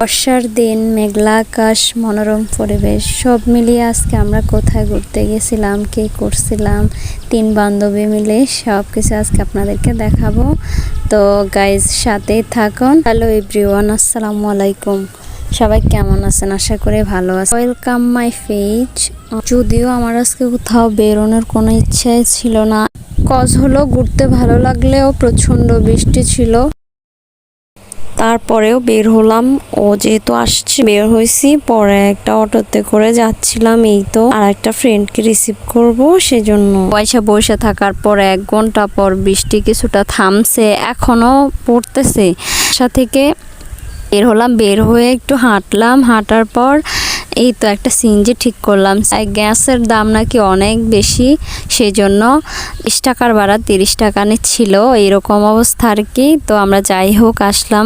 বর্ষার দিন, মেঘলা আকাশ, মনোরম পরিবেশ সব মিলিয়ে আজকে আমরা কোথায় ঘুরতে গেছিলাম, কি করছিলাম, 3 বান্ধবী মিলে সব কিছু আজকে আপনাদেরকে দেখাবো। তো গাইজ সাথেই থাকুন। হ্যালো এভরিওয়ান, আসসালামু আলাইকুম। সবাই কেমন আছেন? আশা করি ভালো আছেন। Welcome my page. যদিও আমার আজকে কোথাও বেরোনোর কোনো ইচ্ছাই ছিল না, কজ হলো ঘুরতে ভালো লাগলেও প্রচণ্ড বৃষ্টি ছিল। তারপরেও বের হলাম, ও যেহেতু আসছে বের হয়েছি। পরে একটা অটোতে করে যাচ্ছিলাম, এই তো আর একটা ফ্রেন্ডকে রিসিভ করব, সেজন্য পয়সা বসে থাকার পর 1 ঘন্টা পর বৃষ্টি কিছুটা থামছে, এখনো পড়তেছে। বাসা থেকে বের হলাম, বের হয়ে একটু হাঁটলাম, হাঁটার পর এই তো একটা সিএনজি ঠিক করলাম। গ্যাসের দাম নাকি অনেক বেশি, সেজন্য 20 টাকার ভাড়া 30 টাকা নিচ্ছিল, এরকম অবস্থা আর কি। তো আমরা যাই হোক আসলাম।